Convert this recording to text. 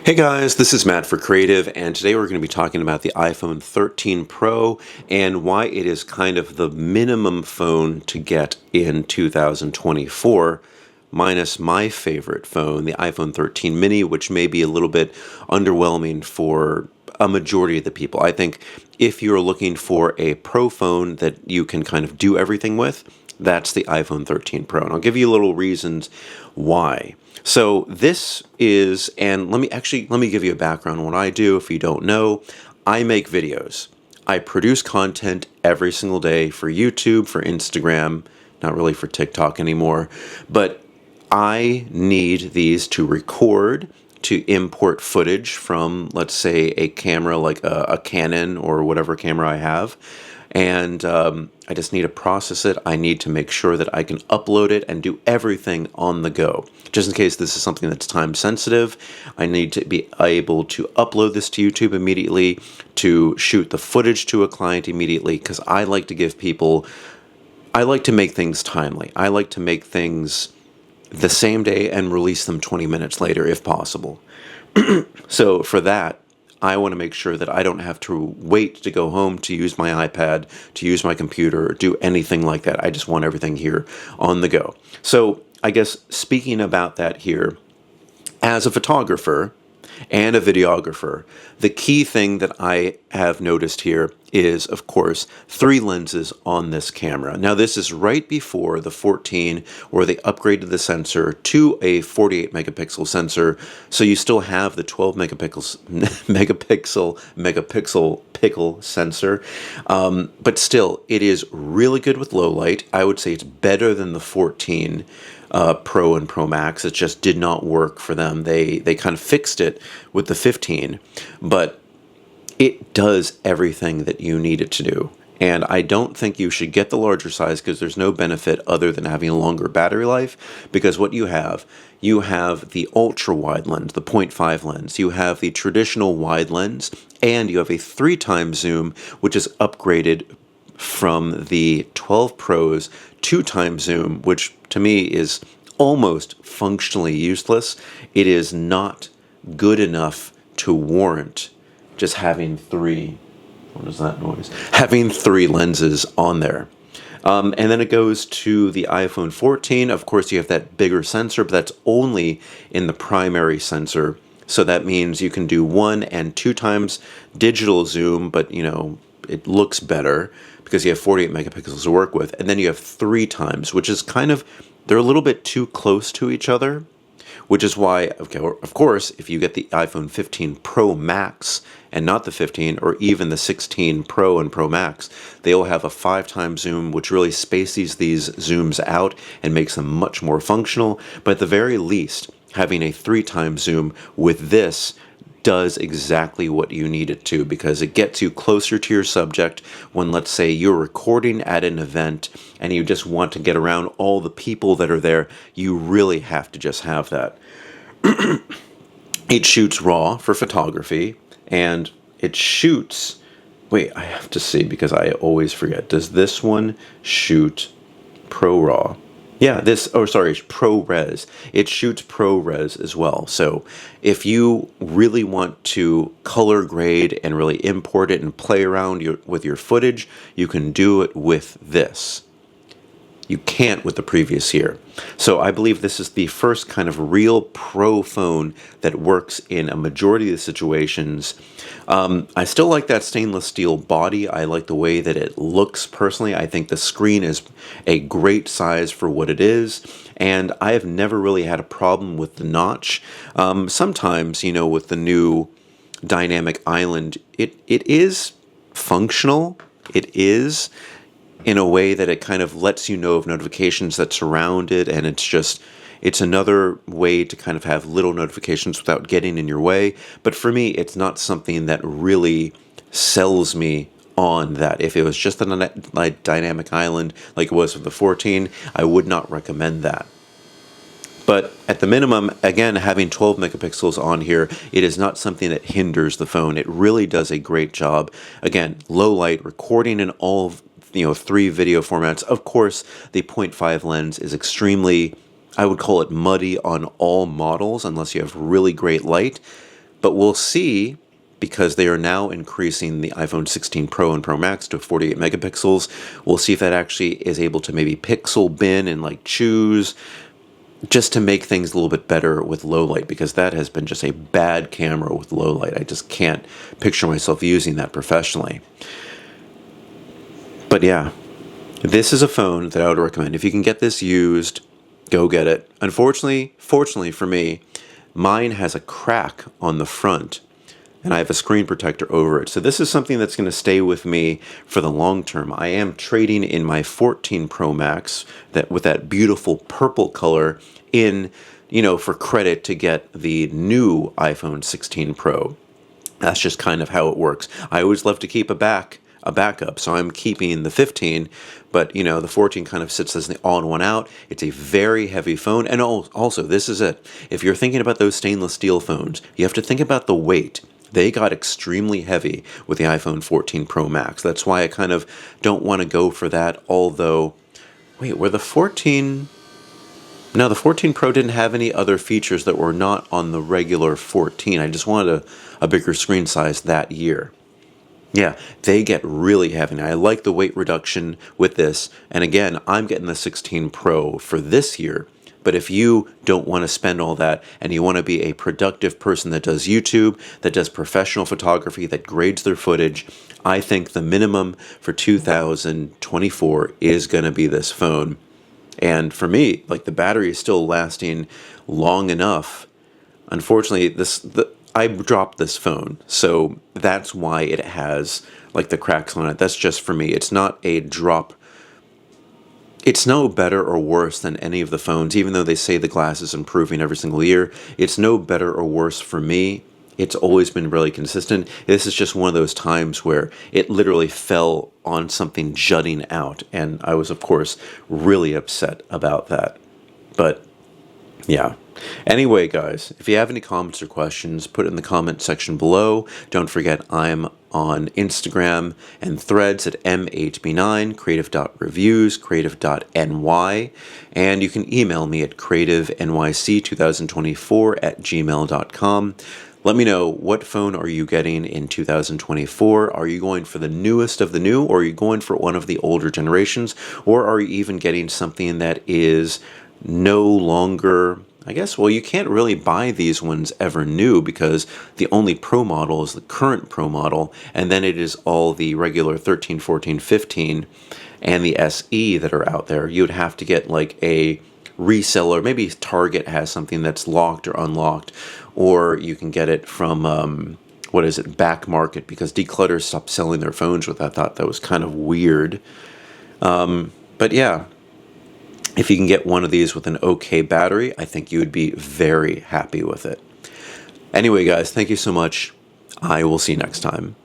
Hey guys, this is Matt for Creative, and today we're going to be talking about the iPhone 13 Pro and why it is kind of the minimum phone to get in 2024, minus my favorite phone, the iPhone 13 mini, which may be a little bit underwhelming for a majority of the people. I think if you're looking for a Pro phone that you can kind of do everything with, that's the iPhone 13 Pro. And I'll give you little reasons why. So this is, and let me give you a background on what I do if you don't know. I make videos. I produce content every single day for YouTube, for Instagram, not really for TikTok anymore, but I need these to record, to import footage from, let's say, a camera like a Canon or whatever camera I have. And I just need to process it. I need to make sure that I can upload it and do everything on the go. Just in case this is something that's time sensitive, I need to be able to upload this to YouTube immediately, to shoot the footage to a client immediately, because I like to give people, I like to make things timely. I like to make things the same day and release them 20 minutes later if possible. So for that, I want to make sure that I don't have to wait to go home to use my iPad, to use my computer, or do anything like that. I just want everything here on the go. So I guess speaking about that here, as a photographer and a videographer, the key thing that I have noticed here is, of course, 3 lenses on this camera. Now, this is right before the 14, where they upgraded the sensor to a 48 megapixel sensor, so you still have the 12 megapixel sensor, but still, it is really good with low light. I would say it's better than the 14 Pro and Pro Max. It just did not work for them. They kind of fixed it with the 15, but it does everything that you need it to do. And I don't think you should get the larger size because there's no benefit other than having a longer battery life, because what you have the ultra wide lens, the 0.5 lens, you have the traditional wide lens, and you have a 3 times zoom, which is upgraded from the 12 Pro's 2 times zoom, which to me is almost functionally useless. It is not good enough to warrant just having 3, what is that noise? Having 3 lenses on there. And then it goes to the iPhone 14. Of course, you have that bigger sensor, but that's only in the primary sensor. So that means you can do 1 and 2 times digital zoom, but you know, it looks better because you have 48 megapixels to work with. And then you have 3 times, which is kind of, they're a little bit too close to each other, which is why, okay, of course, if you get the iPhone 15 Pro Max and not the 15, or even the 16 Pro and Pro Max, they will have a 5 times zoom, which really spaces these zooms out and makes them much more functional. But at the very least, having a 3 times zoom with this does exactly what you need it to, because it gets you closer to your subject when, let's say, you're recording at an event and you just want to get around all the people that are there. You really have to just have that. It shoots RAW for photography, and it shoots, wait, I have to see because I always forget. Does this one shoot ProRAW? Yeah, ProRes. It shoots ProRes as well. So if you really want to color grade and really import it and play around with your footage, you can do it with this. You can't with the previous here. So I believe this is the first kind of real pro phone that works in a majority of the situations. I still like that stainless steel body. I like the way that it looks personally. I think the screen is a great size for what it is. And I have never really had a problem with the notch. Sometimes, you know, with the new dynamic island, it is functional. It is, in a way that it kind of lets you know of notifications that surround it, and it's another way to kind of have little notifications without getting in your way. But for me, it's not something that really sells me on that. If it was just a dynamic island like it was with the 14, I would not recommend that. But at the minimum, again, having 12 megapixels on here, it is not something that hinders the phone. It really does a great job. Again, low light, recording in all 3 video formats. Of course, the 0.5 lens is extremely, I would call it muddy on all models unless you have really great light. But we'll see, because they are now increasing the iPhone 16 Pro and Pro Max to 48 megapixels. We'll see if that actually is able to maybe pixel bin and like choose, just to make things a little bit better with low light, because that has been just a bad camera with low light. I just can't picture myself using that professionally. But yeah, this is a phone that I would recommend. If you can get this used, go get it. Fortunately for me, mine has a crack on the front, and I have a screen protector over it. So this is something that's going to stay with me for the long term. I am trading in my 14 Pro Max with that beautiful purple color in, for credit to get the new iPhone 16 Pro. That's just kind of how it works. I always love to keep a backup, so I'm keeping the 15, but the 14 kind of sits as the all-in-one out. It's a very heavy phone, and also, this is it. If you're thinking about those stainless steel phones, you have to think about the weight. They got extremely heavy with the iPhone 14 Pro Max. That's why I kind of don't want to go for that, although, wait, the 14 Pro didn't have any other features that were not on the regular 14. I just wanted a bigger screen size that year. Yeah, they get really heavy. I like the weight reduction with this. And again, I'm getting the 16 Pro for this year. But if you don't want to spend all that and you want to be a productive person that does YouTube, that does professional photography, that grades their footage, I think the minimum for 2024 is going to be this phone. And for me, like, the battery is still lasting long enough. Unfortunately, I dropped this phone, so that's why it has like the cracks on it. That's just for me. It's not a drop. It's no better or worse than any of the phones, even though they say the glass is improving every single year. It's no better or worse for me. It's always been really consistent. This is just one of those times where it literally fell on something jutting out, and I was, of course, really upset about that. But yeah. Anyway, guys, if you have any comments or questions, put it in the comment section below. Don't forget, I'm on Instagram and Threads at mhb9, creative.reviews, creative.ny, and you can email me at creativenyc2024@gmail.com. Let me know, what phone are you getting in 2024? Are you going for the newest of the new, or are you going for one of the older generations, or are you even getting something that is no longer, I guess, well, you can't really buy these ones ever new, because the only Pro model is the current Pro model, and then it is all the regular 13, 14, 15, and the SE that are out there. You would have to get like a reseller. Maybe Target has something that's locked or unlocked, or you can get it from, Back Market, because Declutter stopped selling their phones with. I thought that was kind of weird. But yeah. If you can get one of these with an okay battery, I think you would be very happy with it. Anyway, guys, thank you so much. I will see you next time.